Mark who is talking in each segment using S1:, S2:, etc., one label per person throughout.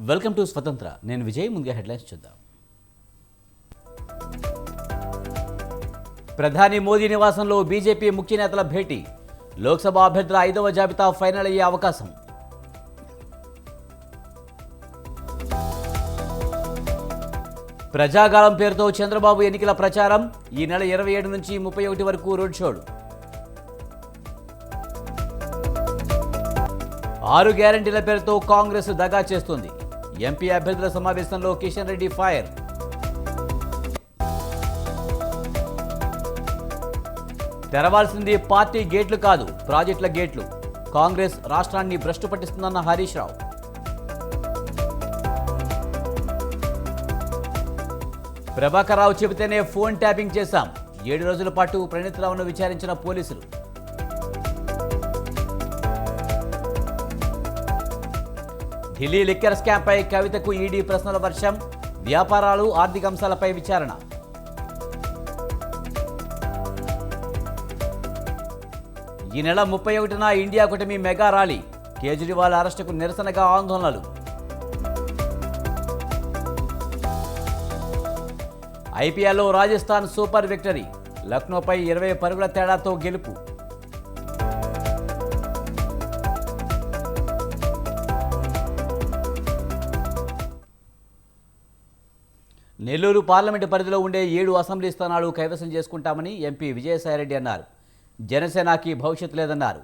S1: Welcome to స్వతంత్ర. నేను విజయ్. ముందుగా హెడ్లైన్స్ చూద్దాం. ప్రధాని మోదీ నివాసంలో బీజేపీ ముఖ్య నేతల భేటీ. లోక్సభ అభ్యర్థుల 5వ జాబితా ఫైనల్ అయ్యే అవకాశం. ప్రజాగాలం పేరుతో చంద్రబాబు ఎన్నికల ప్రచారం. ఈ నెల 27 నుంచి 31 వరకు రోడ్ షోలు. 6 గ్యారంటీల పేరుతో కాంగ్రెస్ దగా చేస్తుంది. ఎంపీ అభ్యర్థుల సమావేశంలో కిషన్ రెడ్డి ఫైర్. తెరవాల్సింది పార్టీ గేట్లు కాదు, ప్రాజెక్టుల గేట్లు. కాంగ్రెస్ రాష్ట్రాన్ని భ్రష్టు పట్టిస్తుందన్న హరీష్ రావు. ప్రభాకర్ రావు చెబితేనే ఫోన్ ట్యాపింగ్ చేశాం. 7 రోజుల పాటు ప్రణీత్ రావును విచారించిన పోలీసులు. ఢిల్లీ లిక్కర్ స్కామ్పై కవితకు ఈడీ ప్రశ్నల వర్షం. వ్యాపారాలు, ఆర్థిక అంశాలపై విచారణ. ఈ నెల 31న ఇండియా కూటమి మెగా ర్యాలీ. కేజ్రీవాల్ అరెస్టుకు నిరసనగా ఆందోళనలు. ఐపీఎల్లో రాజస్థాన్ సూపర్ విక్టరీ. లక్నోపై 20 పరుగుల తేడాతో గెలుపు. నెల్లూరు పార్లమెంటు పరిధిలో ఉండే 7 అసెంబ్లీ స్థానాలు కైవసం చేసుకుంటామని ఎంపీ విజయసాయిరెడ్డి అన్నారు. జనసేనకి భవిష్యత్తు లేదన్నారు.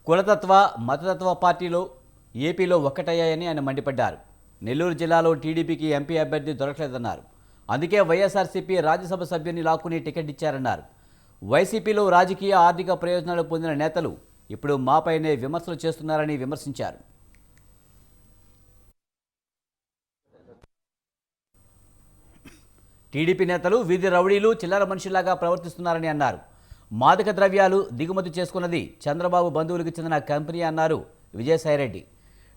S1: కులతత్వ, మతతత్వ పార్టీలో ఏపీలో ఒక్కటయ్యాయని ఆయన మండిపడ్డారు. నెల్లూరు జిల్లాలో టీడీపీకి ఎంపీ అభ్యర్థి దొరకలేదన్నారు. అందుకే వైఎస్ఆర్సీపీ రాజ్యసభ సభ్యుని లాక్కుని టికెట్ ఇచ్చారన్నారు. వైసీపీలో రాజకీయ, ఆర్థిక ప్రయోజనాలు పొందిన నేతలు ఇప్పుడు మాపైనే విమర్శలు చేస్తున్నారని విమర్శించారు. టీడీపీ నేతలు వీధి రౌడీలు, చిల్లర మనుషులాగా ప్రవర్తిస్తున్నారని అన్నారు. మాదక ద్రవ్యాలు దిగుమతి చేసుకున్నది చంద్రబాబు బంధువులకు చెందిన కంపెనీ అన్నారు విజయసాయిరెడ్డి.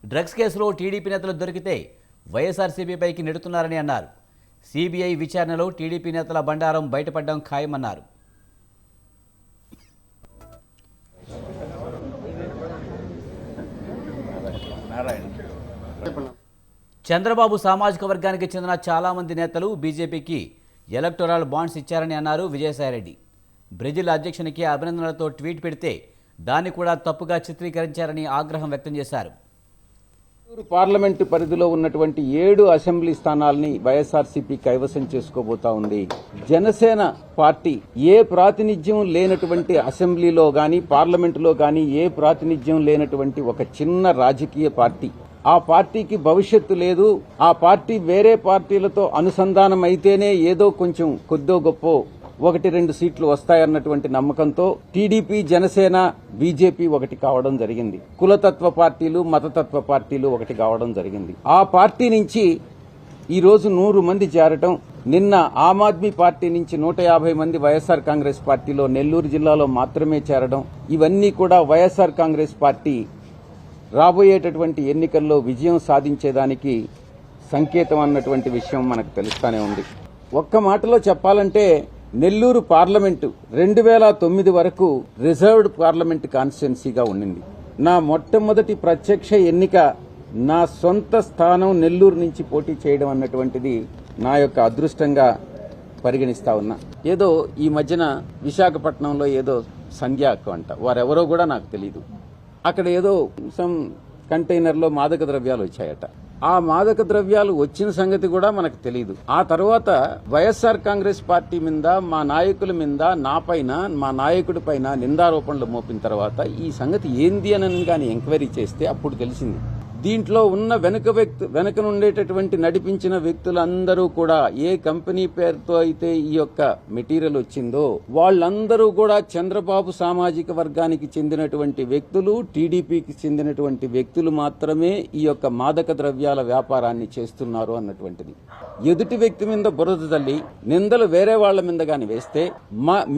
S1: డ్రగ్స్ కేసులో టీడీపీ నేతలు దొరికితే వైఎస్ఆర్సీపీపైకి నెడుతున్నారని అన్నారు. సిబిఐ విచారణలో టీడీపీ నేతల బండారం బయటపడడం ఖాయమన్నారు. చంద్రబాబు సామాజిక వర్గానికి చెందిన చాలామంది నేతలు బీజేపీకి ఎలక్టోరల్ బాండ్స్ ఇచ్చారని అన్నారు విజయసాయిరెడ్డి. బ్రెజిల్ అధ్యక్షునికి అభినందనలతో ట్వీట్ పెడితే దాన్ని కూడా తప్పుగా చిత్రీకరించారని ఆగ్రహం వ్యక్తం చేశారు.
S2: పార్లమెంటు పరిధిలో ఉన్నటువంటి 7 అసెంబ్లీ స్థానాల్ని వైఎస్ఆర్సీపీ కైవసం చేసుకోబోతా ఉంది. జనసేన పార్టీ ఏ ప్రాతినిధ్యం లేనటువంటి అసెంబ్లీలో గాని, పార్లమెంటులో గాని ఏ ప్రాతినిధ్యం లేనటువంటి ఒక చిన్న రాజకీయ పార్టీ. ఆ పార్టీకి భవిష్యత్తు లేదు. ఆ పార్టీ వేరే పార్టీలతో అనుసంధానం అయితేనే ఏదో కొంచెం కొద్దో గొప్పో 1-2 సీట్లు వస్తాయన్నటువంటి నమ్మకంతో టీడీపీ, జనసేన, బీజేపీ ఒకటి కావడం జరిగింది. కులతత్వ పార్టీలు, మతతత్వ పార్టీలు ఒకటి కావడం జరిగింది. ఆ పార్టీ నుంచి ఈ రోజు 100 మంది చేరటం, నిన్న ఆమ్ ఆద్మీ పార్టీ నుంచి 150 మంది వైఎస్ఆర్ కాంగ్రెస్ పార్టీలో నెల్లూరు జిల్లాలో మాత్రమే చేరడం, ఇవన్నీ కూడా వైఎస్ఆర్ కాంగ్రెస్ పార్టీ రాబోయేటటువంటి ఎన్నికల్లో విజయం సాధించేదానికి సంకేతం అన్నటువంటి విషయం మనకు తెలుస్తానే ఉంది. ఒక్క మాటలో చెప్పాలంటే నెల్లూరు పార్లమెంటు 2009 వరకు రిజర్వ్డ్ పార్లమెంట్ కాన్స్టిట్యున్సీగా ఉండింది. నా మొట్టమొదటి ప్రత్యక్ష ఎన్నిక నా సొంత స్థానం నెల్లూరు నుంచి పోటీ చేయడం అన్నటువంటిది నా యొక్క అదృష్టంగా పరిగణిస్తా ఉన్నా. ఏదో ఈ మధ్యన విశాఖపట్నంలో ఏదో సంధ్య అక్క అంట, వారెవరో కూడా నాకు తెలీదు. అక్కడ ఏదో సమ్ కంటైనర్లో మాదక ద్రవ్యాలు వచ్చాయట. ఆ మాదక ద్రవ్యాలు వచ్చిన సంగతి కూడా మనకు తెలియదు. ఆ తర్వాత వైఎస్ఆర్ కాంగ్రెస్ పార్టీ మీద, మా నాయకుల మీద, నాపైన, మా నాయకుడి పైన నిందారోపణలు మోపిన తర్వాత ఈ సంగతి ఏంది అని కానీ ఎంక్వైరీ చేస్తే అప్పుడు తెలిసింది. దీంట్లో ఉన్న వెనక నుండేటటువంటి నడిపించిన వ్యక్తులందరూ కూడా ఏ కంపెనీ పేరుతో అయితే ఈ యొక్క మెటీరియల్ వచ్చిందో వాళ్ళందరూ కూడా చంద్రబాబు సామాజిక వర్గానికి చెందినటువంటి వ్యక్తులు, టీడీపీకి చెందినటువంటి వ్యక్తులు మాత్రమే ఈ యొక్క మాదక ద్రవ్యాల వ్యాపారాన్ని చేస్తున్నారు అన్నటువంటిది. ఎదుటి వ్యక్తి మీద బురద తల్లి నిందలు వేరే వాళ్ల మీద గాని వేస్తే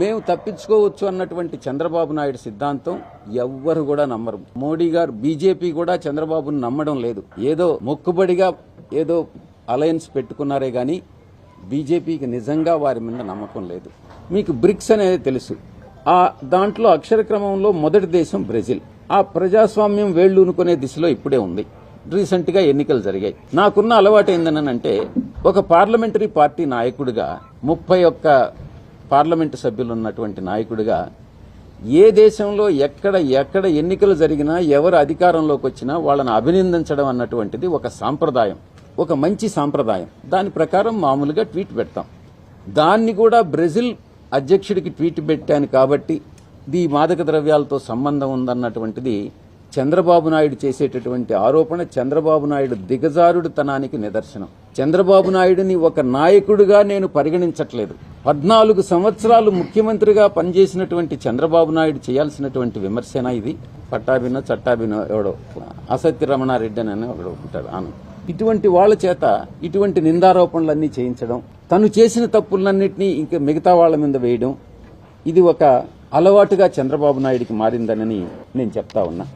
S2: మేము తప్పించుకోవచ్చు అన్నటువంటి చంద్రబాబు నాయుడు సిద్ధాంతం ఎవ్వరు కూడా నమ్మరు. మోడీ గారు, బీజేపీ కూడా చంద్రబాబును నమ్మడం లేదు. ఏదో మొక్కుబడిగా ఏదో అలయన్స్ పెట్టుకున్నారే గాని బీజేపీకి నిజంగా వారి మీద నమ్మకం లేదు. మీకు బ్రిక్స్ అనేది తెలుసు. ఆ దాంట్లో అక్షర క్రమంలో మొదటి దేశం బ్రెజిల్. ఆ ప్రజాస్వామ్యం వేళ్లూనుకునే దిశలో ఇప్పుడే ఉంది. రీసెంట్గా ఎన్నికలు జరిగాయి. నాకున్న అలవాటు ఏందనంటే ఒక పార్లమెంటరీ పార్టీ నాయకుడిగా 31 పార్లమెంటు సభ్యులు ఉన్నటువంటి నాయకుడిగా ఏ దేశంలో ఎక్కడ ఎన్నికలు జరిగినా ఎవరు అధికారంలోకి వచ్చినా వాళ్ళని అభినందించడం అన్నటువంటిది ఒక సాంప్రదాయం, ఒక మంచి సాంప్రదాయం. దాని ప్రకారం మామూలుగా ట్వీట్ పెడతాం. దాన్ని కూడా బ్రెజిల్ అధ్యక్షుడికి ట్వీట్ పెట్టాను కాబట్టి ఈ మాదక ద్రవ్యాలతో సంబంధం ఉందన్నటువంటిది చంద్రబాబు నాయుడు చేసేటటువంటి ఆరోపణ చంద్రబాబు నాయుడు దిగజారుడుతనానికి నిదర్శనం. చంద్రబాబు నాయుడిని ఒక నాయకుడిగా నేను పరిగణించట్లేదు. 14 సంవత్సరాలు ముఖ్యమంత్రిగా పనిచేసినటువంటి చంద్రబాబు నాయుడు చేయాల్సినటువంటి విమర్శన ఇది. పట్టాభినో చట్టాభినో ఎవడో అసత్య రమణారెడ్డి అని ఒకడు ఉంటాడు. ఇటువంటి వాళ్ళ చేత ఇటువంటి నిందారోపణలన్నీ చేయించడం, తను చేసిన తప్పులన్నింటినీ ఇంకా మిగతా వాళ్ళ మీద వేయడం, ఇది ఒక అలవాటుగా చంద్రబాబు నాయుడికి మారిందనని నేను చెప్తా ఉన్నా.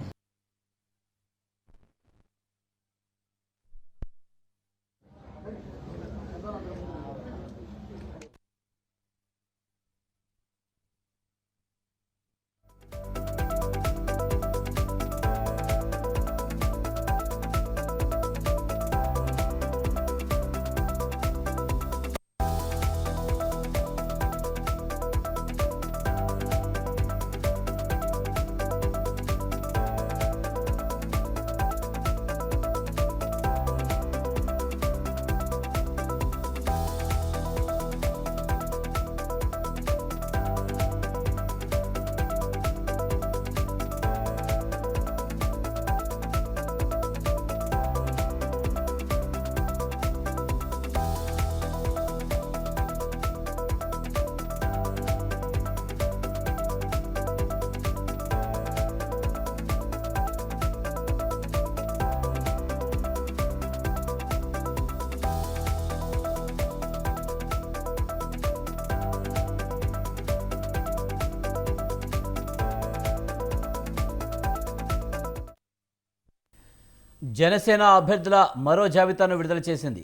S1: జనసేన అభ్యర్థుల మరో జాబితాను విడుదల చేసింది.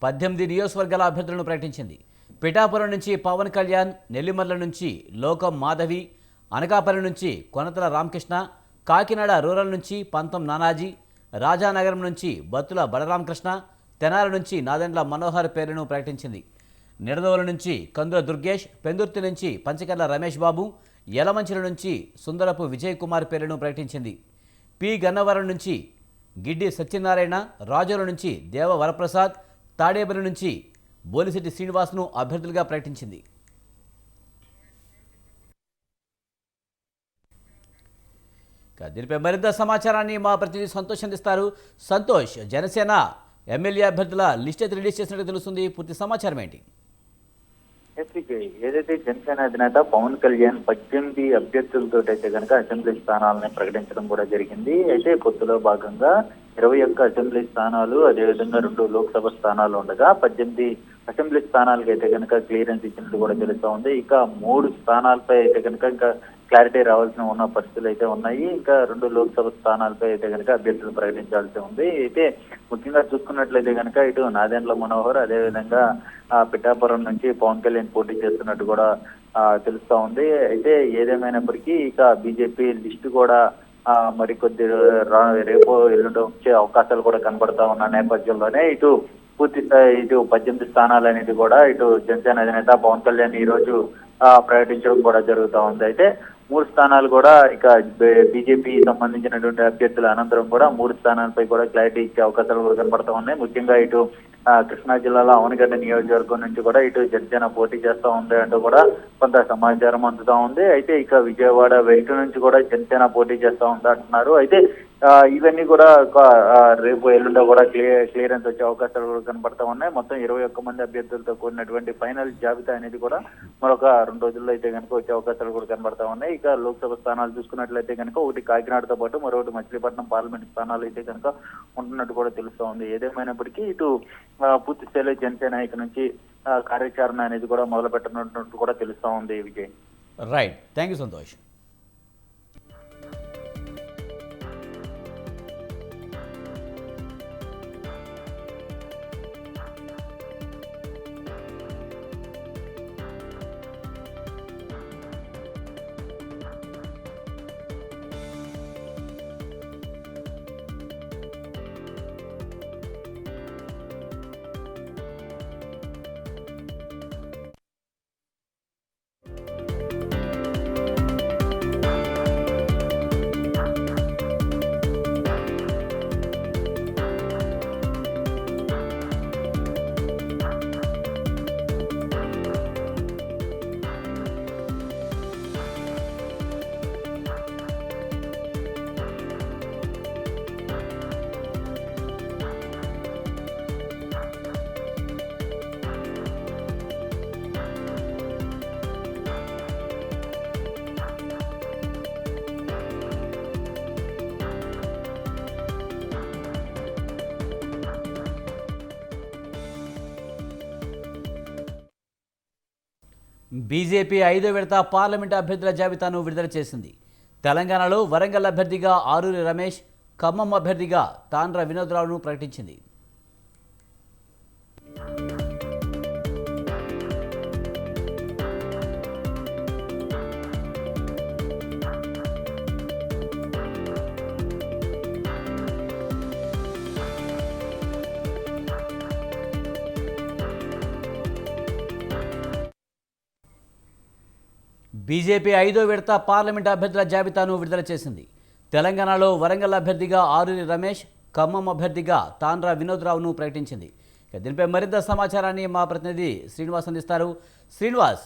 S1: 18 నియోజకవర్గాల అభ్యర్థులను ప్రకటించింది. పిఠాపురం నుంచి పవన్ కళ్యాణ్, నెల్లిమర్ల నుంచి లోకం మాధవి, అనకాపల్లి నుంచి కొనతల రామకృష్ణ, కాకినాడ రూరల్ నుంచి పంతం నానాజీ, రాజానగరం నుంచి బత్తుల బలరామకృష్ణ, తెనాల నుంచి నాదెండ్ల మనోహర్ పేరును ప్రకటించింది. నిడదవోలు నుంచి కందుల దుర్గేష్, పెందుర్తి నుంచి పంచకర్ల రమేష్ బాబు, యలమంచిల నుంచి సుందరపు విజయ్ కుమార్ పేరును ప్రకటించింది. పి గన్నవరం నుంచి గిడ్డి సత్యనారాయణ, రాజోల నుంచి దేవ వరప్రసాద్, తాడేపల్లి నుంచి బోలిశెట్టి శ్రీనివాస్ను అభ్యర్థులుగా ప్రకటించింది. దీనిపై మరింత సమాచారాన్ని మా ప్రతినిధి సంతోష్ అందిస్తారు. సంతోష్, జనసేన ఎమ్మెల్యే అభ్యర్థుల లిస్ట్ అయితే రిలీజ్ చేసినట్టు తెలుస్తుంది. పూర్తి సమాచారం ఏంటి?
S3: ఏదైతే జనసేన అధినేత పవన్ కళ్యాణ్ 18 అభ్యర్థులతో అయితే కనుక అసెంబ్లీ స్థానాలని ప్రకటించడం కూడా జరిగింది. అయితే పొత్తులో భాగంగా 21 అసెంబ్లీ స్థానాలు, అదేవిధంగా 2 లోక్సభ స్థానాలు ఉండగా 18 అసెంబ్లీ స్థానాలకు అయితే కనుక క్లియరెన్స్ ఇచ్చినట్టు కూడా తెలుస్తా ఉంది. ఇక 3 స్థానాలపై అయితే కనుక ఇంకా క్లారిటీ రావాల్సిన పరిస్థితులు అయితే ఉన్నాయి. ఇంకా 2 లోక్సభ స్థానాలపై అయితే కనుక అభ్యర్థులు ప్రకటించాల్సి ఉంది. అయితే ముఖ్యంగా చూసుకున్నట్లయితే కనుక ఇటు నాదెండ్ల మనోహర్, అదేవిధంగా పిఠాపురం నుంచి పవన్ కళ్యాణ్ పోటీ చేస్తున్నట్టు కూడా తెలుస్తా ఉంది. అయితే ఏదేమైనప్పటికీ ఇక బీజేపీ లిస్టు కూడా మరికొద్ది రేపు ఎల్లుండి వచ్చే అవకాశాలు కూడా కనబడతా ఉన్న నేపథ్యంలోనే ఇటు పూర్తి ఇటు 18 స్థానాలు అనేది కూడా ఇటు జనసేన అధినేత పవన్ కళ్యాణ్ ఈ రోజు ప్రకటించడం కూడా జరుగుతూ ఉంది. అయితే 3 స్థానాలు కూడా ఇక బీజేపీ సంబంధించినటువంటి అభ్యర్థుల అనంతరం కూడా 3 స్థానాలపై కూడా క్లారిటీ ఇచ్చే అవకాశాలు కూడా కనబడతా ఉన్నాయి. ముఖ్యంగా ఇటు కృష్ణా జిల్లాలో అవనగడ్డ నియోజకవర్గం నుంచి కూడా ఇటు జనసేన పోటీ చేస్తూ ఉంది అంటూ కూడా కొంత సమాచారం అందుతా ఉంది. అయితే ఇక విజయవాడ వెస్ట్ నుంచి కూడా జనసేన పోటీ చేస్తూ ఉంది అంటున్నారు. అయితే ఇవన్నీ కూడా రేపు ఎల్లుండో కూడా క్లియరెన్స్ వచ్చే అవకాశాలు కూడా కనబడతా ఉన్నాయి. మొత్తం 21 మంది అభ్యర్థులతో కూడినటువంటి ఫైనల్ జాబితా అనేది కూడా మరొక 2 రోజుల్లో అయితే కనుక వచ్చే అవకాశాలు కూడా కనబడతా ఉన్నాయి. ఇక లోక్సభ స్థానాలు చూసుకున్నట్లయితే కనుక ఒకటి కాకినాడతో పాటు మరొకటి మచిలీపట్నం పార్లమెంట్ స్థానాలు అయితే కనుక ఉంటున్నట్టు కూడా తెలుస్తా ఉంది. ఏదేమైనప్పటికీ ఇటు పూర్తి స్థాయిలో జనసేన ఇక నుంచి కార్యాచరణ అనేది కూడా మొదలు పెట్టనున్నట్టు కూడా తెలుస్తా ఉంది. Vijay,
S1: right, thank you Santosh. BJP 5వ విడత పార్లమెంటు అభ్యర్థుల జాబితాను విడుదల చేసింది. తెలంగాణలో వరంగల్ అభ్యర్థిగా ఆరూరి రమేష్, ఖమ్మం అభ్యర్థిగా తాండ్ర వినోద్రావును ప్రకటించింది. బీజేపీ 5వ విడత పార్లమెంటు అభ్యర్థుల జాబితాను విడుదల చేసింది. తెలంగాణలో వరంగల్ అభ్యర్థిగా ఆరూరి రమేష్, ఖమ్మం అభ్యర్థిగా తాండ్ర వినోద్రావును ప్రకటించింది. దీనిపై మరింత సమాచారాన్ని మా ప్రతినిధి శ్రీనివాస్ అందిస్తారు. శ్రీనివాస్,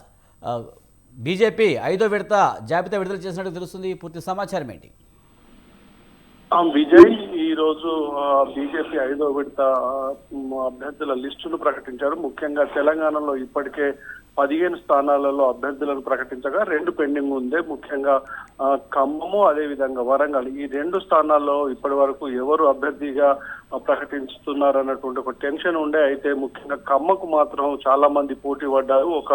S1: బీజేపీ 5వ విడత జాబితా విడుదల చేసినట్టు తెలుస్తుంది. పూర్తి సమాచారం ఏంటి?
S4: విజయ్, ఈ రోజు బీజేపీ 5వ విడత అభ్యర్థుల లిస్టును ప్రకటించారు. ముఖ్యంగా తెలంగాణలో ఇప్పటికే 15 స్థానాలలో అభ్యర్థులను ప్రకటించగా 2 పెండింగ్ ఉంది. ముఖ్యంగా ఖమ్మము, అదేవిధంగా వరంగల్, ఈ 2 స్థానాల్లో ఇప్పటి వరకు ఎవరు అభ్యర్థిగా ప్రకటిస్తున్నారు అన్నటువంటి ఒక టెన్షన్ ఉండే. అయితే ముఖ్యంగా ఖమ్మకు మాత్రం చాలా మంది పోటీ పడ్డారు. ఒక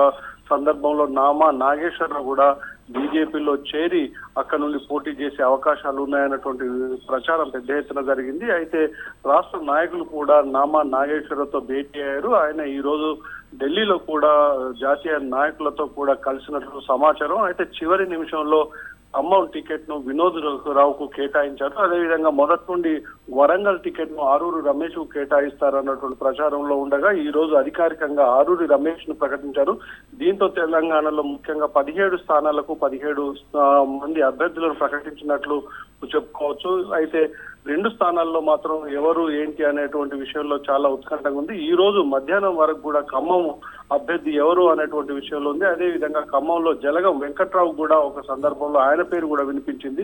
S4: సందర్భంలో నామా నాగేశ్వరరావు కూడా బీజేపీలో చేరి అక్కడ నుండి పోటీ చేసే అవకాశాలు ఉన్నాయన్నటువంటి ప్రచారం పెద్ద ఎత్తున జరిగింది. అయితే రాష్ట్ర నాయకులు కూడా నామా నాగేశ్వరరావుతో భేటీ అయ్యారు. ఆయన ఈ రోజు ఢిల్లీలో కూడా జాతీయ నాయకులతో కూడా కలిసినట్లు సమాచారం. అయితే చివరి నిమిషంలో ఖమ్మం టికెట్ ను వినోద్ రావుకు కేటాయించారు. అదేవిధంగా మొదటి నుండి వరంగల్ టికెట్ ను ఆరూరి రమేష్ కు కేటాయిస్తారన్నటువంటి ప్రచారంలో ఉండగా ఈ రోజు అధికారికంగా ఆరూరి రమేష్ ను ప్రకటించారు. దీంతో తెలంగాణలో ముఖ్యంగా 17 స్థానాలకు 17 మంది అభ్యర్థులను ప్రకటించినట్లు చెప్పుకోవచ్చు. అయితే 2 స్థానాల్లో మాత్రం ఎవరు ఏంటి అనేటువంటి విషయంలో చాలా ఉత్కంఠంగా ఉంది. ఈ రోజు మధ్యాహ్నం వరకు కూడా ఖమ్మం అభ్యర్థి ఎవరు అనేటువంటి విషయంలో ఉంది. అదే విధంగా ఖమ్మంలో జలగం వెంకట్రావు కూడా ఒక సందర్భంలో ఆయన పేరు కూడా వినిపించింది.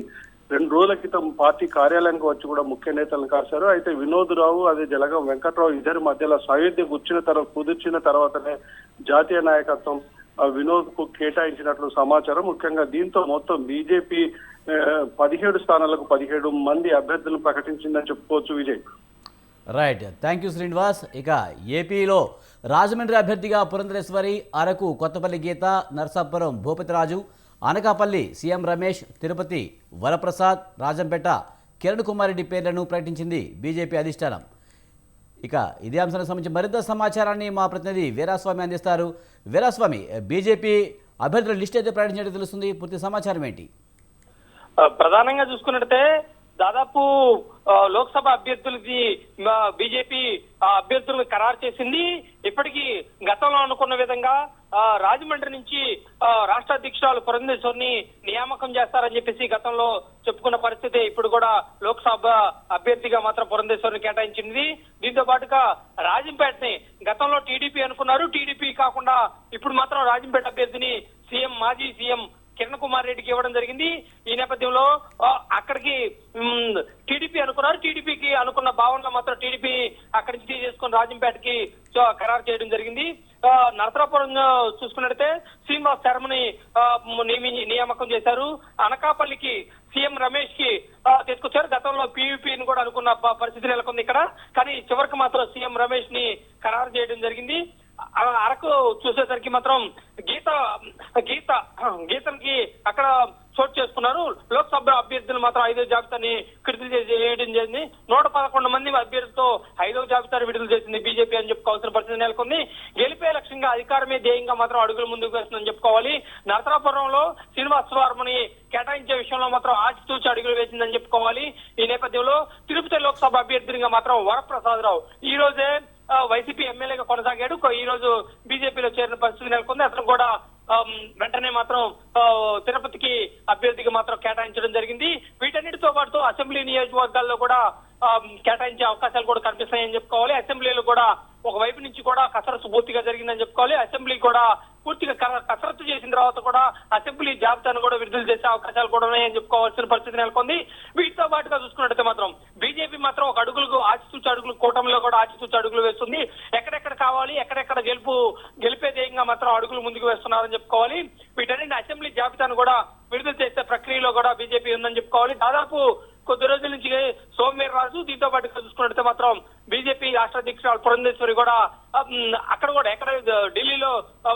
S4: 2 రోజుల క్రితం పార్టీ కార్యాలయానికి వచ్చి కూడా ముఖ్య నేతలను కలిశారు. అయితే వినోద్ రావు, అదే జలగం వెంకట్రావు ఇద్దరి మధ్యలో సయోధ్య కుదిర్చిన తర్వాతనే జాతీయ నాయకత్వం వినోద్ కు కేటాయించినట్లు సమాచారం. ముఖ్యంగా దీంతో మొత్తం బీజేపీ 17 స్థానాలకు 17 మంది అభ్యర్థులను ప్రకటించిందని చెప్పుకోవచ్చు. Vijay,
S1: right, thank you Srinivas. ఇక ఏపీలో రాజమండ్రి అభ్యర్థిగా పురంధరేశ్వరి, అరకు కొత్తపల్లి గీత, నర్సాపురం భూపతిరాజు, అనకాపల్లి సీఎం రమేష్, తిరుపతి వరప్రసాద్, రాజంపేట కిరణ్ కుమార్ రెడ్డి పేర్లను ప్రకటించింది బీజేపీ అధిష్టానం. ఇక ఇదే అంశానికి సంబంధించి మరింత సమాచారాన్ని మా ప్రతినిధి వీరాస్వామి అందిస్తారు. వీరాస్వామి, బీజేపీ అభ్యర్థుల లిస్ట్ అయితే ప్రకటించినట్టు తెలుస్తుంది. పూర్తి సమాచారం ఏంటి?
S5: ప్రధానంగా చూసుకున్నట్టే దాదాపు లోక్సభ అభ్యర్థులకి బీజేపీ అభ్యర్థులను ఖరారు చేసింది. ఇప్పటికీ గతంలో అనుకున్న విధంగా రాజమండ్రి నుంచి రాష్ట్ర అధ్యక్షురాలు పురంధేశ్వరిని నియామకం చేస్తారని చెప్పేసి గతంలో చెప్పుకున్న పరిస్థితి ఇప్పుడు కూడా లోక్సభ అభ్యర్థిగా మాత్రం పురంధేశ్వరిని కేటాయించింది. దీంతో పాటుగా రాజంపేటని గతంలో టీడీపీ అనుకున్నారు. టీడీపీ కాకుండా ఇప్పుడు మాత్రం రాజంపేట అభ్యర్థిని మాజీ సీఎం కిరణ్ కుమార్ రెడ్డికి ఇవ్వడం జరిగింది. ఈ నేపథ్యంలో అక్కడికి టీడీపీ అనుకున్నారు. టీడీపీకి అనుకున్న భావనలో మాత్రం టీడీపీ అక్కడి నుంచి తీసుకొని రాజంపేటకి ఖరారు చేయడం జరిగింది. నరసరాపురం చూసుకున్నట్లయితే శ్రీనివాస్ శర్మని నియామకం చేశారు. అనకాపల్లికి సీఎం రమేష్ కి తీసుకొచ్చారు. గతంలో పీవీపీని కూడా అనుకున్న పరిస్థితి నెలకొంది ఇక్కడ, కానీ చివరికి మాత్రం సీఎం రమేష్ ని ఖరారు చేయడం జరిగింది. అరకు చూసేసరికి మాత్రం గీతకి అక్కడ చోటు చేసుకున్నారు. లోక్సభ అభ్యర్థులు మాత్రం 5వ జాబితాని విడుదల చేయడం జరిగింది. 111 మంది అభ్యర్థులతో 5వ జాబితాను విడుదల చేసింది బీజేపీ అని చెప్పుకోవాల్సిన పరిస్థితి నెలకొంది. గెలిపే లక్ష్యంగా అధికారమే ధ్యేయంగా మాత్రం అడుగులు ముందుకు వేస్తుందని చెప్పుకోవాలి. నరసరాపురంలో శ్రీనివాస్ వర్మని కేటాయించే విషయంలో మాత్రం ఆచితూచి అడుగులు వేసిందని చెప్పుకోవాలి. ఈ నేపథ్యంలో తిరుపతి లోక్సభ అభ్యర్థిగా మాత్రం వరప్రసాద్ రావు ఈ రోజే వైసీపీ ఎమ్మెల్యేగా కొనసాగాడు. ఈ రోజు బీజేపీలో చేరిన పరిస్థితి నెలకొంది. అతను కూడా వెంటనే మాత్రం తిరుపతికి అభ్యర్థిగా మాత్రం కేటాయించడం జరిగింది. వీటన్నిటితో పాటు అసెంబ్లీ నియోజకవర్గాల్లో కూడా కేటాయించే అవకాశాలు కూడా కనిపిస్తాయని చెప్పుకోవాలి. అసెంబ్లీలో కూడా ఒకవైపు నుంచి కూడా కసరత్తు పూర్తిగా జరిగిందని చెప్పుకోవాలి. అసెంబ్లీ కూడా పూర్తిగా కసరత్తు చేసిన తర్వాత కూడా అసెంబ్లీ జాబితాను కూడా విడుదల చేసే అవకాశాలు కూడా ఉన్నాయని చెప్పుకోవాల్సిన పరిస్థితి నెలకొంది. వీటితో పాటుగా చూసుకున్నట్లయితే మాత్రం బీజేపీ మాత్రం ఒక ఆచితూచి అడుగులు కూటమిలో కూడా ఆచితూచి అడుగులు వేస్తుంది. ఎక్కడెక్కడ కావాలి, ఎక్కడెక్కడ గెలిపే ధ్యేయంగా మాత్రం అడుగులు ముందుకు వేస్తున్నారని చెప్పుకోవాలి. వీటన్నింటి అసెంబ్లీ జాబితాను కూడా విడుదల చేసే ప్రక్రియలో కూడా బీజేపీ ఉందని చెప్పుకోవాలి. దాదాపు కొద్ది రోజుల నుంచి సోమవీర్రాజు, దీంతో పాటుగా చూసుకున్నట్లయితే మాత్రం బీజేపీ రాష్ట్ర అధ్యక్షురాలు పురంధేశ్వరి కూడా అక్కడ కూడా ఎక్కడ ఢిల్లీలో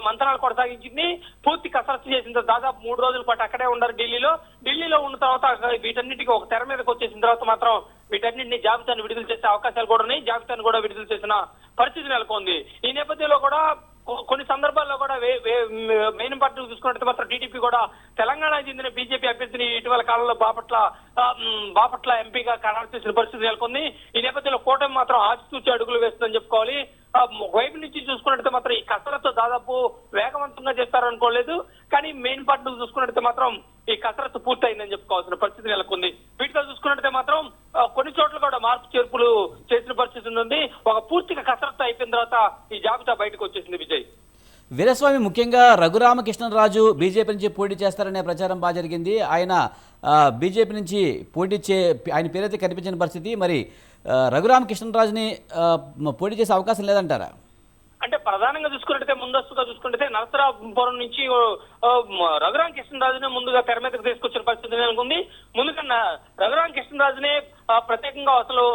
S5: మంత్రాలు కొనసాగించింది. పూర్తి కసరత్తు చేసిన దాదాపు 3 రోజుల పాటు అక్కడే ఉన్నారు ఢిల్లీలో ఉన్న తర్వాత వీటన్నిటికీ ఒక తెర మీదకి వచ్చేసిన తర్వాత మాత్రం వీటన్నింటినీ జాబితాను విడుదల చేసే అవకాశాలు కూడా ఉన్నాయి. జాబితాను కూడా విడుదల చేసిన పరిస్థితి నెలకొంది. ఈ నేపథ్యంలో కూడా కొన్ని సందర్భాల్లో కూడా మెయిన్ పార్టీ చూసుకున్నట్టు మాత్రం టీడీపీ కూడా తెలంగాణకు చెందిన బీజేపీ అభ్యర్థిని ఇటీవల కాలంలో బాపట్ల ఎంపీగా ఖరారు చేసిన పరిస్థితి నెలకొంది. ఈ నేపథ్యంలో కూటమి మాత్రం ఆచితూచి అడుగులు వేస్తుందని చెప్పుకోవాలి. వైపు నుంచి చూసుకున్నట్టు మాత్రం ఈ కసరత్తు దాదాపు వేగవంతంగా చేస్తారనుకోలేదు, కానీ మెయిన్ పార్టీ చూసుకున్నట్టు మాత్రం ఈ కసరత్తు పూర్తయిందని చెప్పుకోవాల్సిన పరిస్థితి నెలకొంది. వీటితో చూసుకున్నట్టే మాత్రం కొన్ని చోట్ల కూడా మార్పు చేర్పులు చేసిన పరిస్థితి ఉంది. ఒక పూర్తిగా కసరత్తు అయిపోయిన తర్వాత ఈ జాబితా బయటకు వచ్చేసింది. విజయ్,
S1: వీరస్వామి, ముఖ్యంగా రఘురామకృష్ణరాజు బీజేపీ నుంచి పోటీ చేస్తారనే ప్రచారం బాగా జరిగింది. ఆయన బీజేపీ నుంచి ఆయన పేరైతే కనిపించిన పరిస్థితి. మరి రఘురామకృష్ణరాజుని పోటీ చేసే అవకాశం లేదంటారా?
S5: అంటే ప్రధానంగా చూసుకున్నట్టయితే ముందస్తుగా చూసుకుంటే నరసరాపురం నుంచి రఘురామకృష్ణరాజునే ముందుగా తెర మీదకు తీసుకొచ్చిన పరిస్థితి నెలకొంది. ముందుగా రఘురామకృష్ణరాజునే ప్రత్యేకంగా అసలు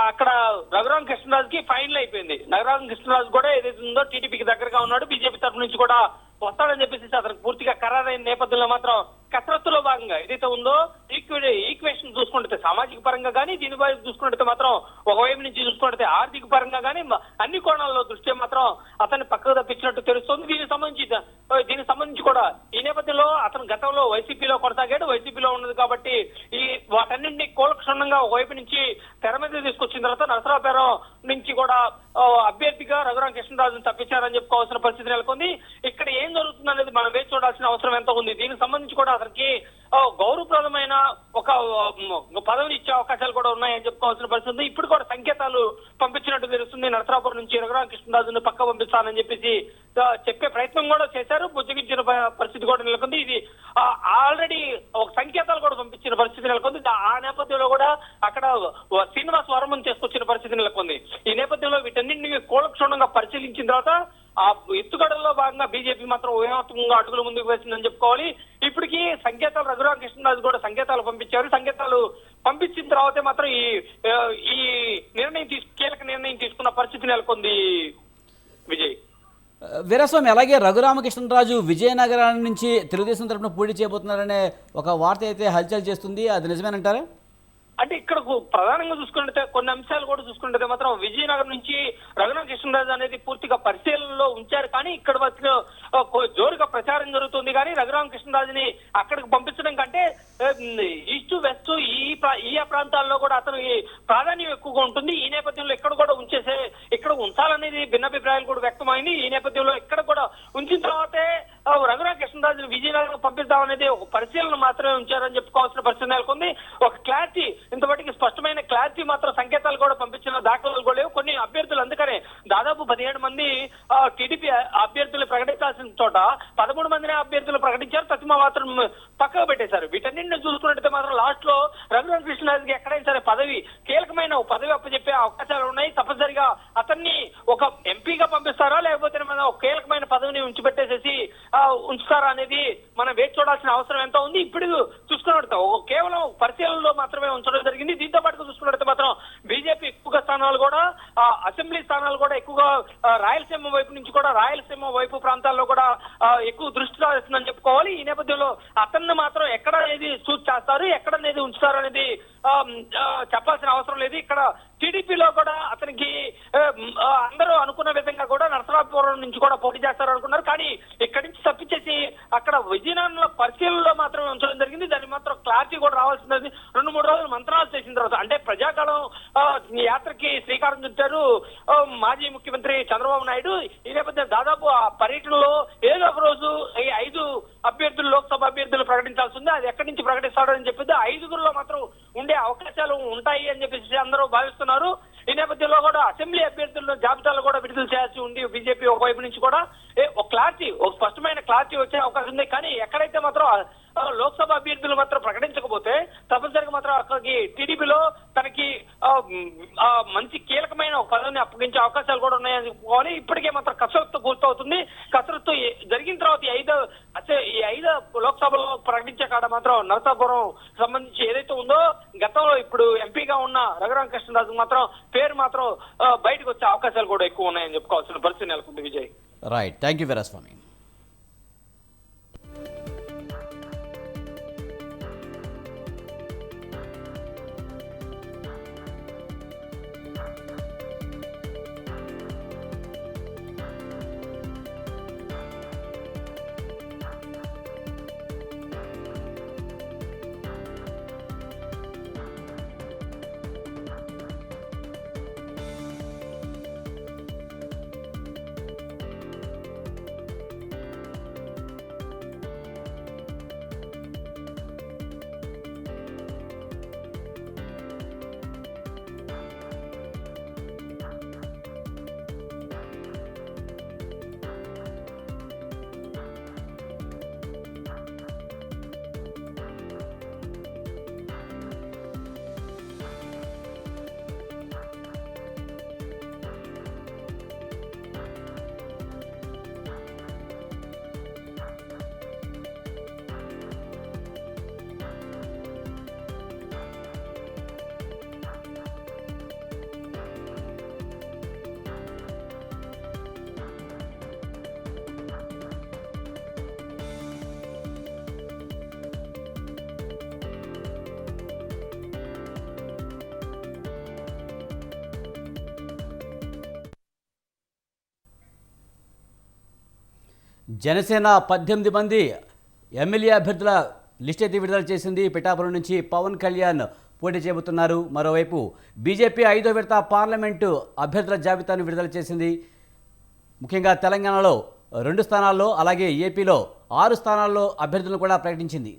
S5: అక్కడ రఘురామకృష్ణరాజుకి ఫైనల్ అయిపోయింది. రఘురామకృష్ణరాజు కూడా ఏదైతే ఉందో టీడీపీకి దగ్గరగా ఉన్నాడు, బీజేపీ తరఫు నుంచి కూడా వస్తాడని చెప్పేసి అతనికి పూర్తిగా ఖరారైన నేపథ్యంలో మాత్రం కసరత్తులో భాగంగా ఏదైతే ఉందో ఈక్వేషన్ చూసుకుంటే సామాజిక పరంగా కానీ దీనిపై చూసుకుంటే మాత్రం ఒకవైపు నుంచి చూసుకుంటే ఆర్థిక పరంగా కానీ అన్ని కోణాల్లో దృష్ట్యా మాత్రం అతన్ని పక్కకు తప్పించినట్టు తెలుస్తోంది. దీనికి సంబంధించి కూడా ఈ నేపథ్యంలో అతను గతంలో వైసీపీలో కొనసాగాడు. వైసీపీలో ఉన్నది కాబట్టి ఈ వాటన్నింటినీ కూలక్షుణ్ణంగా ఒకవైపు నుంచి తెర మీద తీసుకొచ్చిన తర్వాత నరసరావుపేరం నుంచి కూడా అభ్యర్థిగా రఘురామకృష్ణరాజును తప్పించారని చెప్పుకోవాల్సిన పరిస్థితి నెలకొంది. ఇక్కడ ఏం జరుగుతుంది అనేది మనం వేచి చూడాల్సిన అవసరం ఎంత ఉంది. దీనికి సంబంధించి కూడా అతనికి గౌరవప్రదమైన ఒక పదవిని ఇచ్చే అవకాశాలు కూడా ఉన్నాయని చెప్పుకోవాల్సిన పరిస్థితి ఉంది. ఇప్పుడు కూడా సంకేతాలు పంపించినట్టు తెలుస్తుంది. నరసరాపురం నుంచి రఘురామకృష్ణరాజును పక్క పంపిస్తానని చెప్పేసి చెప్పే ప్రయత్నం కూడా చేశారు. బుజ్జగించిన పరిస్థితి కూడా నెలకొంది. ఇది ఆల్రెడీ ఒక సంకేతాలు కూడా పంపించిన పరిస్థితి నెలకొంది. ఆ నేపథ్యంలో కూడా అక్కడ శ్రీనివాస్ వర్మను తీసుకొచ్చిన పరిస్థితి నెలకొంది. ఈ నేపథ్యంలో వీటన్నింటినీ కూలక్షుణ్ణంగా పరిశీలించిన తర్వాత ఆ ఎత్తుగడల్లో భాగంగా బీజేపీ మాత్రం వ్యూహాత్మకంగా అడుగులు ముందుకు వేసిందని చెప్పుకోవాలి. ఇప్పటికీ సంకేతాలు రఘురామకృష్ణరాజు కూడా సంకేతాలు పంపించారు. సంకేతాలు పంపించిన తర్వాతే మాత్రం ఈ కీలక నిర్ణయం తీసుకున్న పరిస్థితి నెలకొంది. విజయ్,
S1: వీరస్వామి, అలాగే రఘురామకృష్ణరాజు విజయనగరం నుంచి తెలుగుదేశం తరఫున పోటీ చేయబోతున్నారనే ఒక వార్త అయితే హల్చల్ చేస్తుంది. అది నిజమేనంటారా?
S5: అంటే ఇక్కడ ప్రధానంగా చూసుకుంటే కొన్ని అంశాలు కూడా చూసుకుంటే మాత్రం విజయనగరం నుంచి రఘురామకృష్ణరాజు అనేది పూర్తిగా పరిశీలనలో ఉంచారు. కానీ ఇక్కడ జోరుగా ప్రచారం జరుగుతుంది. కానీ రఘురామకృష్ణరాజుని అక్కడికి పంపించడం కంటే ఈస్ట్ వెస్ట్ ఈ ప్రాంతాల్లో కూడా అతను ప్రాధాన్యం ఎక్కువగా ఉంటుంది. ఈ నేపథ్యంలో ఇక్కడ కూడా ఇక్కడ ఉంచాలనేది భిన్నాభిప్రాయాలు కూడా వ్యక్తమైంది. ఈ నేపథ్యంలో ఇక్కడ కూడా ఉంచిన తర్వాతే రఘురామకృష్ణరాజుని విజయనగరం పంపిద్దామనేది ఒక పరిశీలన మాత్రమే ఉంచారని చెప్పుకోవాల్సిన పరిస్థితి నెలకొంది. ఒక క్లారిటీ, ఇంతవరకు స్పష్టమైన క్లారిటీ మాత్రం సంకేతాలు కూడా పంపించిన దాఖలాలు కూడా లేవు. కొన్ని అభ్యర్థులు అందుకనే దాదాపు 17 మంది టీడీపీ అభ్యర్థులు ప్రకటించాల్సిన చోట 13 మందిని అభ్యర్థులు ప్రకటించారు. ప్రతిమ మాత్రం పక్కకు పెట్టేశారు. వీటన్నింటినీ చూసుకున్నట్టయితే మాత్రం లాస్ట్ లో రఘురామకృష్ణరాజుకి ఎక్కడైనా సరే కీలకమైన పదవి అప్పచెప్పే అవకాశాలు ఉన్నాయి. తప్పనిసరిగా అతన్ని ఒక ఎంపీగా పంపిస్తారా లేకపోతే ఒక కీలకమైన పదవిని ఉంచిపెట్టేసేసి ఉంచుతారా అనేది మనం వేచి చూడాల్సిన అవసరం ఎంత ఉంది. ఇప్పుడు చూసుకున్నట్టు కేవలం పరిశీలనలో మాత్రమే ఉంచడం జరిగింది. దీంతో పాటు చూసుకున్నట్టు మాత్రం బీజేపీ ఎక్కువగా స్థానాలు కూడా అసెంబ్లీ స్థానాలు కూడా ఎక్కువగా రాయలసీమ వైపు నుంచి కూడా రాయలసీమ వైపు ప్రాంతాల్లో కూడా ఎక్కువ దృష్టి సారిస్తుందని చెప్పుకోవాలి. ఈ నేపథ్యంలో అతన్ని మాత్రం ఎక్కడ అనేది చూస్ చేస్తారు, ఎక్కడ అనేది ఉంచుతారు అనేది చెప్పాల్సిన అవసరం లేదు. ఇక్కడ టీడీపీలో కూడా అతనికి అందరూ అనుకున్న విధంగా కూడా నరసరాపురం నుంచి కూడా పోటీ చేస్తారు అనుకున్నారు. కానీ ఇక్కడి నుంచి తప్పించేసి అక్కడ విజయనగరంలో పరిశీలనలో మాత్రమే ఉంచడం జరిగింది. దాన్ని మాత్రం క్లారిటీ కూడా రావాల్సింది. 2-3 రోజులు మంత్రాలు చేసిన తర్వాత అంటే ప్రజాకాలం యాత్రకి శ్రీకారం చుట్టారు మాజీ ముఖ్యమంత్రి చంద్రబాబు నాయుడు. ఈ నేపథ్యం దాదాపు ఆ పర్యటనలో ఏదో ఒక రోజు ఈ 5 అభ్యర్థులు లోక్సభ అభ్యర్థులు ప్రకటించాల్సి ఉంది. అది ఎక్కడి నుంచి ప్రకటిస్తాడని చెప్పేది 5గురిలో మాత్రం ఉండే అవకాశాలు ఉంటాయి అని చెప్పేసి అందరూ భావిస్తున్నారు. ఈ నేపథ్యంలో కూడా అసెంబ్లీ అభ్యర్థుల జాబితాలు కూడా విడుదల చేయాల్సి ఉంది. బీజేపీ ఒకవైపు నుంచి కూడా ఒక స్పష్టమైన క్లారిటీ వచ్చే అవకాశం ఉంది. కానీ ఎక్కడైతే మాత్రం లోక్సభ అభ్యర్థులు మాత్రం ప్రకటించకపోతే తప్పనిసరిగా మాత్రం అక్కడికి టీడీపీలో తనకి మంచి కీలకమైన ఒక పదవిని అప్పగించే అవకాశాలు కూడా ఉన్నాయని చెప్పుకోవాలి. ఇప్పటికే మాత్రం కసరత్తు పూర్తవుతుంది. కసరత్తు జరిగిన తర్వాత ఈ ఐదు లోక్సభలో ప్రకటించే కాడ మాత్రం నరసాపురం సంబంధించి ఏదైతే ఉందో గతంలో ఇప్పుడు ఎంపీగా ఉన్న రఘురామకృష్ణరాజు మాత్రం పేరు మాత్రం బయటకు వచ్చే అవకాశాలు కూడా ఎక్కువ ఉన్నాయని చెప్పుకోవాల్సిన పరిస్థితి నెలకొంది. Vijay,
S1: right, thank you Veeraswamy. Janasena 18 మంది ఎమ్మెల్యే అభ్యర్థుల లిస్ట్ అయితే విడుదల చేసింది. పిఠాపురం నుంచి పవన్ కళ్యాణ్ పోటీ చేయబోతున్నారు. మరోవైపు బీజేపీ 5వ విడత పార్లమెంటు అభ్యర్థుల జాబితాను విడుదల చేసింది. ముఖ్యంగా తెలంగాణలో 2 స్థానాల్లో, అలాగే ఏపీలో 6 స్థానాల్లో అభ్యర్థులను కూడా ప్రకటించింది.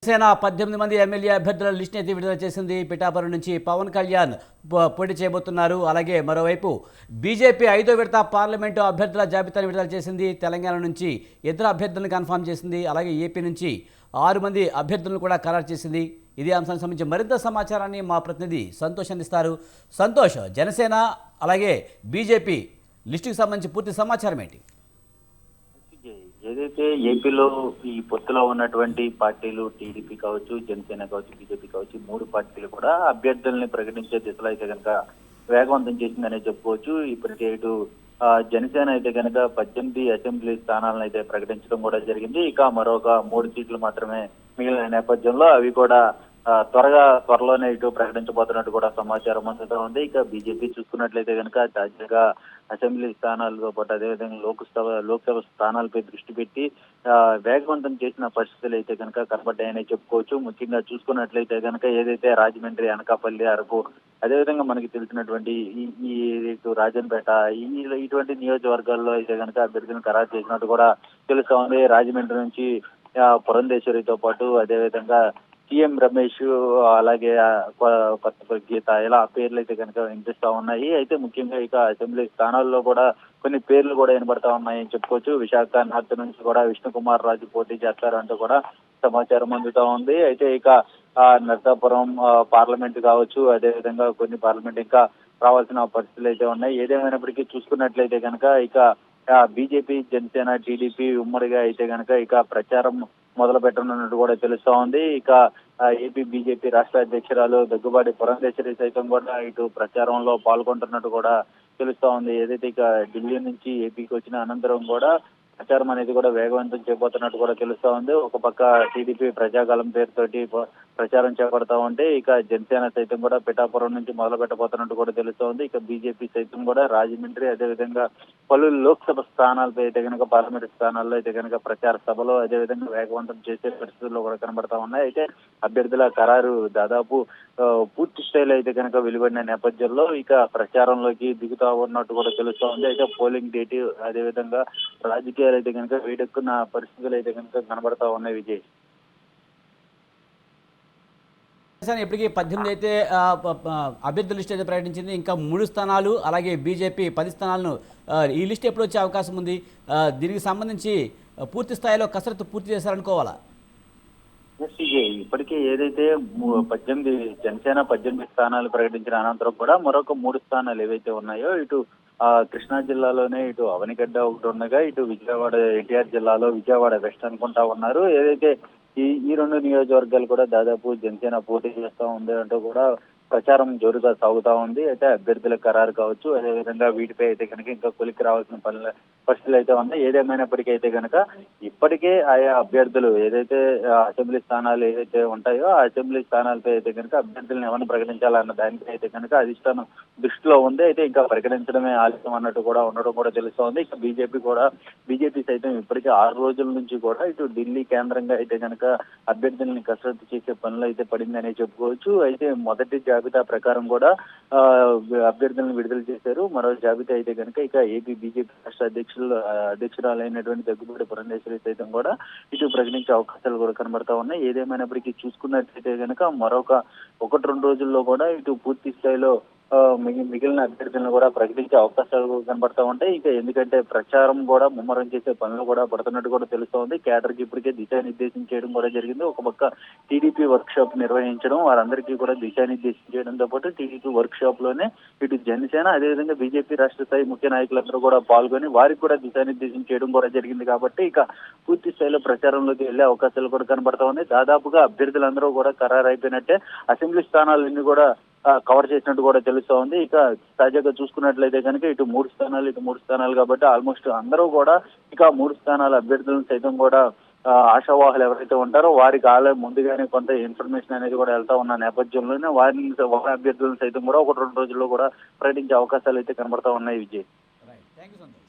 S1: జనసేన 18 మంది ఎమ్మెల్యే అభ్యర్థుల లిస్ట్ అయితే విడుదల చేసింది. పిఠాపురం నుంచి పవన్ కళ్యాణ్ పోటీ చేయబోతున్నారు. అలాగే మరోవైపు బీజేపీ 5వ విడత పార్లమెంటు అభ్యర్థుల జాబితాను విడుదల చేసింది. తెలంగాణ నుంచి 2 అభ్యర్థులను కన్ఫర్మ్ చేసింది. అలాగే ఏపీ నుంచి 6 మంది అభ్యర్థులను కూడా ఖరారు చేసింది. ఇదే అంశానికి సంబంధించి మరింత సమాచారాన్ని మా ప్రతినిధి సంతోష్ అందిస్తారు. సంతోష్, జనసేన అలాగే బీజేపీ లిస్టుకు సంబంధించి పూర్తి సమాచారం ఏంటి?
S3: ఏదైతే ఏపీలో ఈ పొత్తులో ఉన్నటువంటి పార్టీలు టీడీపీ కావచ్చు, జనసేన కావచ్చు, బీజేపీ కావచ్చు, 3 పార్టీలు కూడా అభ్యర్థుల్ని ప్రకటించే దిశలో అయితే కనుక వేగవంతం చేసిందనే చెప్పుకోవచ్చు. ఇప్పటికే ఇటు జనసేన అయితే కనుక 18 అసెంబ్లీ స్థానాలను అయితే ప్రకటించడం కూడా జరిగింది. ఇక మరొక 3 సీట్లు మాత్రమే మిగిలిన నేపథ్యంలో అవి కూడా త్వరలోనే ఇటు ప్రకటించబోతున్నట్టు కూడా సమాచారం అందుతూ ఉంది. ఇక బీజేపీ చూసుకున్నట్లయితే కనుక తాజాగా అసెంబ్లీ స్థానాలతో పాటు అదేవిధంగా లోక్సభ స్థానాలపై దృష్టి పెట్టి వేగవంతం చేసిన పరిస్థితులు అయితే కనుక కనబడ్డాయని చెప్పుకోవచ్చు. ముఖ్యంగా చూసుకున్నట్లయితే కనుక ఏదైతే రాజమండ్రి, అనకాపల్లి, అరకు, అదేవిధంగా మనకి తెలిసినటువంటి ఈ ఇటు రాజంపేట ఇటువంటి నియోజకవర్గాల్లో అయితే కనుక అభ్యర్థులను ఖరారు చేసినట్టు కూడా తెలుస్తా ఉంది. రాజమండ్రి నుంచి పురంధేశ్వరితో పాటు అదేవిధంగా సీఎం రమేష్, అలాగే కొత్త గీత, ఇలా పేర్లు అయితే కనుక వినిపిస్తా ఉన్నాయి. అయితే ముఖ్యంగా ఇక అసెంబ్లీ స్థానాల్లో కూడా కొన్ని పేర్లు కూడా వినబడతా ఉన్నాయని చెప్పుకోవచ్చు. విశాఖ నార్త్ నుంచి కూడా విష్ణుకుమార్ రాజు పోటీ చేస్తారంటూ కూడా సమాచారం అందుతా ఉంది. అయితే ఇక నర్సాపురం పార్లమెంట్ కావచ్చు, అదేవిధంగా కొన్ని పార్లమెంట్ ఇంకా రావాల్సిన పరిస్థితులు అయితే ఉన్నాయి. ఏదేమైనప్పటికీ చూసుకున్నట్లయితే కనుక ఇక బీజేపీ, జనసేన, టీడీపీ ఉమ్మడిగా అయితే కనుక ఇక ప్రచారం మొదలు పెట్టనున్నట్టు కూడా తెలుస్తా ఉంది. ఇక ఏపీ బీజేపీ రాష్ట్ర అధ్యక్షురాలు దగ్గుబాటి పురంధేశ్వరి సైతం కూడా ఇటు ప్రచారంలో పాల్గొంటున్నట్టు కూడా తెలుస్తా ఉంది. ఏదైతే ఇక ఢిల్లీ నుంచి ఏపీకి వచ్చిన అనంతరం కూడా ప్రచారం అనేది కూడా వేగవంతం చేయబోతున్నట్టు కూడా తెలుస్తా ఉంది. ఒక పక్క టీడీపీ ప్రజాకాలం పేరుతోటి ప్రచారం చేపడతా ఉంటే ఇక జనసేన సైతం కూడా పిఠాపురం నుంచి మొదలు పెట్టబోతున్నట్టు కూడా తెలుస్తా ఉంది. ఇక బీజేపీ సైతం కూడా రాజమండ్రి, అదేవిధంగా పలు లోక్సభ స్థానాలపై అయితే కనుక పార్లమెంట్ స్థానాల్లో అయితే కనుక ప్రచార సభలో అదేవిధంగా వేగవంతం చేసే పరిస్థితుల్లో కూడా కనబడతా ఉన్నాయి. అయితే అభ్యర్థుల ఖరారు దాదాపు పూర్తి స్థాయిలో అయితే కనుక వెలువడిన నేపథ్యంలో ఇక ప్రచారంలోకి దిగుతా ఉన్నట్టు కూడా తెలుస్తా ఉంది. అయితే పోలింగ్ డేట్ అదేవిధంగా రాజకీయాలు అయితే కనుక వేడెక్కున్న పరిస్థితులు అయితే కనుక కనబడతా ఉన్నాయి. విజయ్,
S1: జనసేన ఇప్పటికీ 18 అయితే అభ్యర్థుల లిస్ట్ అయితే ప్రకటించింది. ఇంకా 3 స్థానాలు, అలాగే బీజేపీ 10 స్థానాలను ఈ లిస్ట్ ఎప్పుడు వచ్చే అవకాశం ఉంది? దీనికి సంబంధించి పూర్తి స్థాయిలో కసరత్తు పూర్తి చేశారనుకోవాలా?
S3: ఇప్పటికే ఏదైతే 18 జనసేన 18 స్థానాలు ప్రకటించిన అనంతరం కూడా మరొక 3 స్థానాలు ఏవైతే ఉన్నాయో ఇటు కృష్ణా జిల్లాలోనే ఇటు అవనిగడ్డ ఒకటి ఉండగా ఇటు విజయవాడ ఎన్టీఆర్ జిల్లాలో విజయవాడ వెస్ట్ అనుకుంటా ఉన్నారు. ఏదైతే ఈ 2 నియోజకవర్గాలు కూడా దాదాపు జనసేన పోటీ చేస్తా ఉంది అంటూ కూడా ప్రచారం జోరుగా సాగుతా ఉంది. అయితే అభ్యర్థుల ఖరారు కావచ్చు, అదేవిధంగా వీటిపై అయితే కనుక ఇంకా కొలిక్కి రావాల్సిన పరిస్థితులు అయితే ఉన్నాయి. ఏదేమైనప్పటికీ అయితే కనుక ఇప్పటికే ఆయా అభ్యర్థులు ఏదైతే అసెంబ్లీ స్థానాలు ఏదైతే ఉంటాయో ఆ అసెంబ్లీ స్థానాలపై అయితే కనుక అభ్యర్థులను ఎవరిని ప్రకటించాలన్న దానిపై అయితే కనుక అధిష్టానం దృష్టిలో ఉంది. అయితే ఇంకా ప్రకటించడమే ఆలస్యం అన్నట్టు కూడా ఉండడం కూడా తెలుస్తోంది. ఇక బీజేపీ సైతం ఇప్పటికే 6 రోజుల నుంచి కూడా ఇటు ఢిల్లీ కేంద్రంగా అయితే కనుక అభ్యర్థుల్ని కసరత్తు చేసే పనులు అయితే పడిందనే చెప్పుకోవచ్చు. అయితే మొదటి జాబితా ప్రకారం కూడా అభ్యర్థులను విడుదల చేశారు. మరో జాబితా అయితే కనుక ఇక ఏపీ బీజేపీ రాష్ట్ర అధ్యక్షురాలైనటువంటి దగ్గుబాటి పురంధేశ్వరి సైతం కూడా ఇటు ప్రకటించే అవకాశాలు కూడా కనబడతా ఉన్నాయి. ఏదేమైనప్పటికీ చూసుకున్నట్లయితే కనుక మరొక 1-2 రోజుల్లో కూడా ఇటు పూర్తి స్థాయిలో మిగిలిన అభ్యర్థులను కూడా ప్రకటించే అవకాశాలు కనబడతా ఉంటాయి. ఇక ఎందుకంటే ప్రచారం కూడా ముమ్మరం చేసే పనులు కూడా పడుతున్నట్టు కూడా తెలుస్తోంది. కేడర్కి ఇప్పటికే దిశానిర్దేశం చేయడం కూడా జరిగింది. ఒక పక్క టీడీపీ వర్క్ షాప్ నిర్వహించడం, వారందరికీ కూడా దిశానిర్దేశం చేయడంతో పాటు టీడీపీ వర్క్ షాప్ లోనే ఇటు జనసేన అదేవిధంగా బీజేపీ రాష్ట్ర స్థాయి ముఖ్య నాయకులందరూ కూడా పాల్గొని వారికి కూడా దిశానిర్దేశం చేయడం కూడా జరిగింది. కాబట్టి ఇక పూర్తి స్థాయిలో ప్రచారంలోకి వెళ్లే అవకాశాలు కూడా కనబడతా ఉన్నాయి. దాదాపుగా అభ్యర్థులందరూ కూడా ఖరారు అయిపోయినట్టే. అసెంబ్లీ స్థానాలన్నీ కూడా కవర్ చేసినట్టు కూడా తెలుస్తా ఉంది. ఇక తాజాగా చూసుకున్నట్లయితే కనుక ఇటు 3 స్థానాలు కాబట్టి ఆల్మోస్ట్ అందరూ కూడా ఇక 3 స్థానాల అభ్యర్థులను సైతం కూడా ఆశావాహులు ఎవరైతే ఉంటారో వారికి ముందుగానే కొంత ఇన్ఫర్మేషన్ అనేది కూడా వెళ్తా ఉన్న నేపథ్యంలోనే వారి అభ్యర్థులను సైతం కూడా 1-2 రోజుల్లో కూడా ప్రకటించే అవకాశాలు అయితే కనబడతా ఉన్నాయి. Vijay,
S1: thank you Santosh.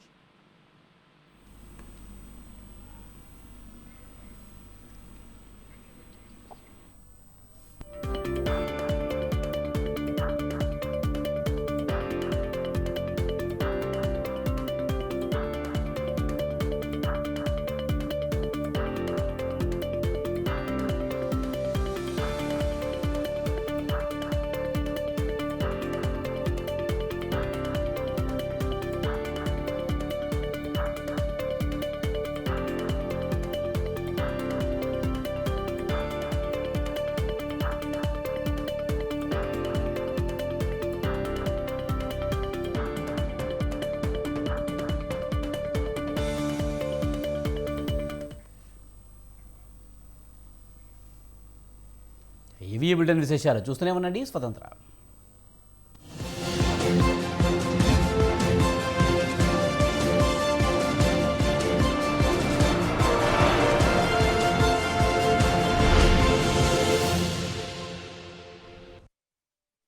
S1: ఇవి బులెటిన్ విశేషాలు. చూస్తూనే ఉండండి స్వతంత్ర.